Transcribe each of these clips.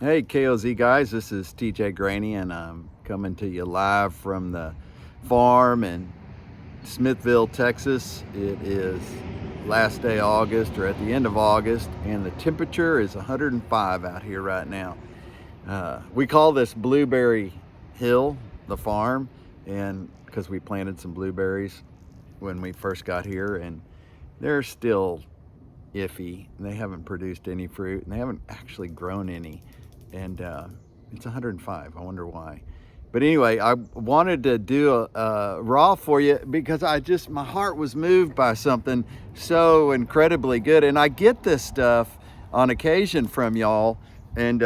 Hey KOZ guys, this is TJ Graney and I'm coming to you live from the farm in Smithville, Texas. It is last day of August or at the end of August and the temperature is 105 out here right now. We call this Blueberry Hill, the farm, and because we planted some blueberries when we first got here and they're still iffy. They haven't produced any fruit and they haven't actually grown any. And it's 105. I wonder why. But anyway, I wanted to do a raw for you because my heart was moved by something so incredibly good. And I get this stuff on occasion from y'all. And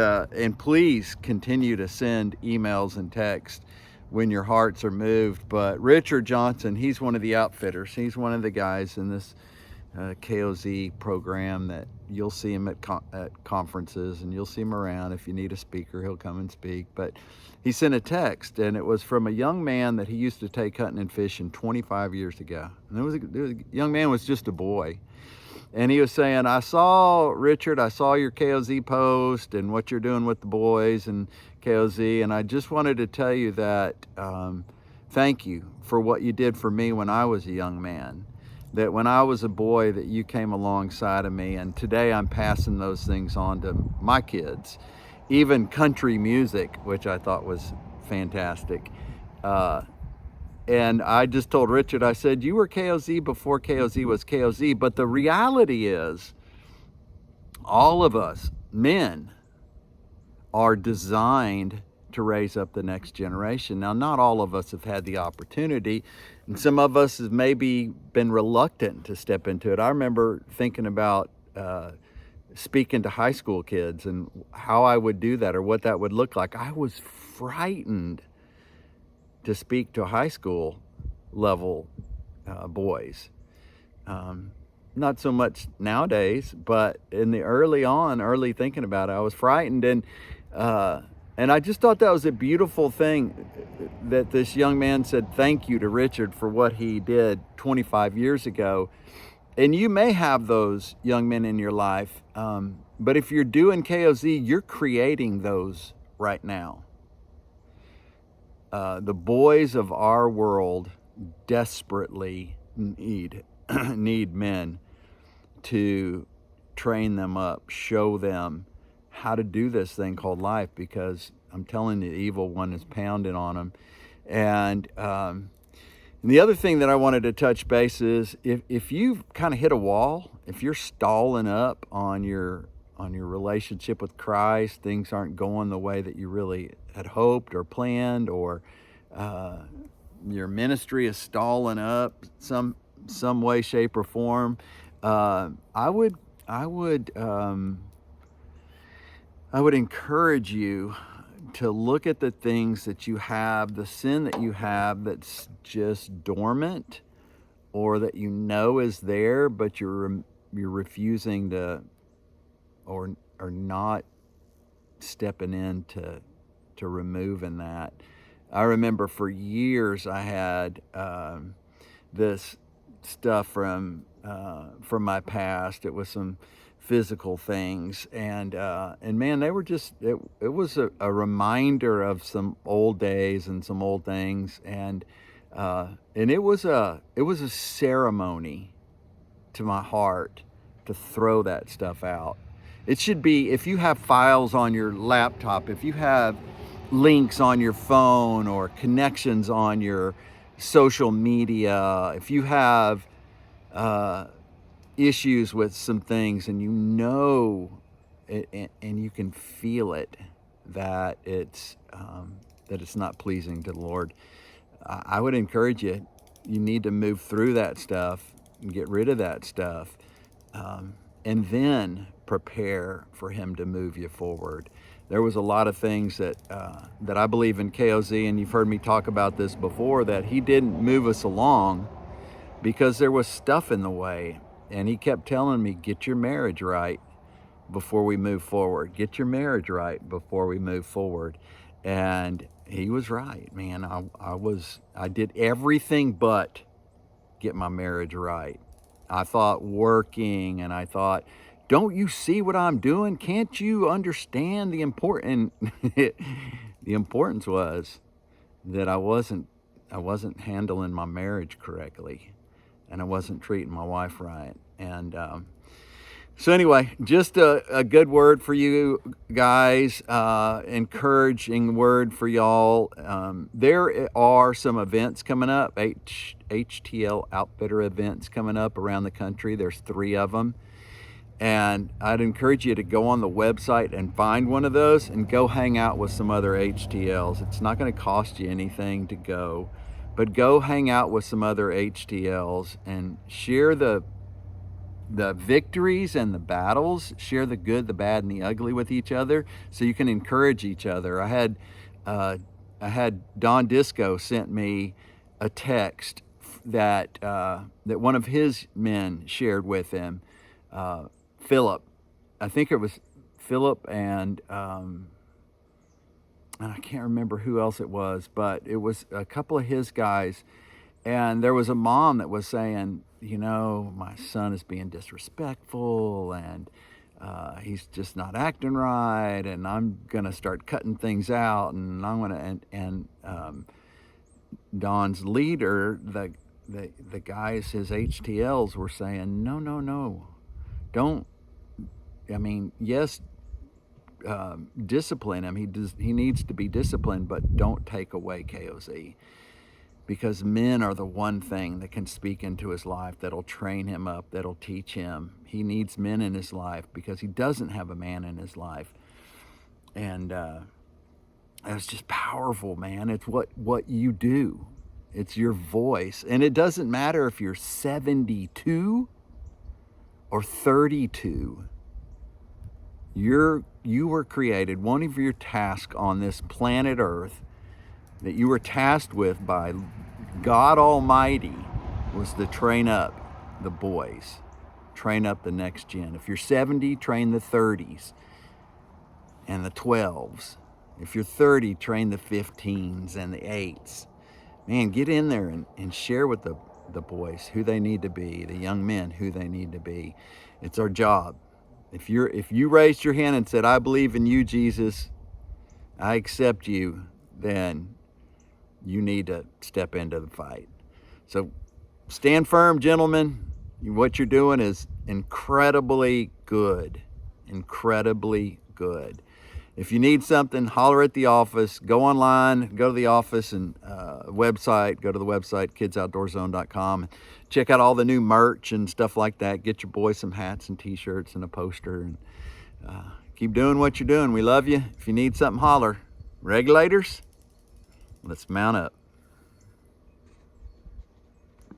please continue to send emails and texts when your hearts are moved. But Richard Johnson, he's one of the outfitters. He's one of the guys in this KOZ program that you'll see him at conferences and you'll see him around. If you need a speaker, he'll come and speak. But he sent a text and it was from a young man that he used to take hunting and fishing 25 years ago. And the young man was just a boy. And he was saying, Richard, I saw your KOZ post and what you're doing with the boys and KOZ. And I just wanted to tell you that thank you for what you did for me when I was a young man. That when I was a boy that you came alongside of me, and today I'm passing those things on to my kids. Even country music, which I thought was fantastic. And I just told Richard, I said, you were KOZ before KOZ was KOZ, but the reality is all of us men are designed to raise up the next generation. Now, not all of us have had the opportunity, and some of us have maybe been reluctant to step into it. I remember thinking about speaking to high school kids and how I would do that or what that would look like. I was frightened to speak to high school level boys. Not so much nowadays, but in the early thinking about it, I was frightened. And I just thought that was a beautiful thing that this young man said thank you to Richard for what he did 25 years ago. And you may have those young men in your life, but if you're doing KOZ, you're creating those right now. The boys of our world desperately need men to train them up, show them how to do this thing called life, because I'm telling you, the evil one is pounding on them. And the other thing that I wanted to touch base is if you've kind of hit a wall, if you're stalling up on your relationship with Christ, things aren't going the way that you really had hoped or planned, or your ministry is stalling up some way, shape, or form, I would encourage you to look at the things that you have, the sin that you have that's just dormant, or that you know is there, but you're refusing to, or not stepping in to removing that. I remember for years I had this stuff from my past. It was some physical things, and man, they were just it was a reminder of some old days and some old things, and it was a ceremony to my heart to throw that stuff out. It should be, if you have files on your laptop, if you have links on your phone or connections on your social media, if you have issues with some things and you know it, and you can feel it, that it's not pleasing to the Lord, I would encourage you need to move through that stuff and get rid of that stuff, and then prepare for him to move you forward. There was a lot of things that I believe in KOZ, and you've heard me talk about this before, that he didn't move us along because there was stuff in the way. And he kept telling me, get your marriage right before we move forward. Get your marriage right before we move forward. And he was right, man. I did everything but get my marriage right. I thought working, and I thought Don't you see what I'm doing? Can't you understand the important? The importance was that I wasn't handling my marriage correctly, and I wasn't treating my wife right. And so anyway, just a good word for you guys, encouraging word for y'all. There are some events coming up, HTL Outfitter events coming up around the country. There's 3 of them. And I'd encourage you to go on the website and find one of those and go hang out with some other HTLs. It's not going to cost you anything to go, but go hang out with some other HTLs and share the victories and the battles, share the good, the bad, and the ugly with each other, so you can encourage each other. I had Don Disco sent me a text that one of his men shared with him. Philip, I think it was Philip, and I can't remember who else it was, but it was a couple of his guys. And there was a mom that was saying, my son is being disrespectful, and he's just not acting right, and I'm gonna start cutting things out, and I'm gonna and Don's leader, the guys, his HTLs, were saying, no, don't. I mean, yes, discipline him. He needs to be disciplined, but don't take away KOZ, because men are the one thing that can speak into his life, that'll train him up, that'll teach him. He needs men in his life because he doesn't have a man in his life. And it's just powerful, man. It's what you do. It's your voice. And it doesn't matter if you're 72 or 32. You were created, one of your tasks on this planet Earth that you were tasked with by God Almighty was to train up the boys, train up the next gen. If you're 70, train the 30s and the 12s. If you're 30, train the 15s and the 8s. Man, get in there and share with the boys who they need to be, the young men who they need to be. It's our job. If you raised your hand and said, I believe in you, Jesus, I accept you, then you need to step into the fight. So stand firm, gentlemen. What you're doing is incredibly good. Incredibly good. If you need something, holler at the office. Go online, go to the office and website. Go to the website, kidsoutdoorzone.com. Check out all the new merch and stuff like that. Get your boys some hats and t-shirts and a poster. And keep doing what you're doing. We love you. If you need something, holler. Regulators, let's mount up.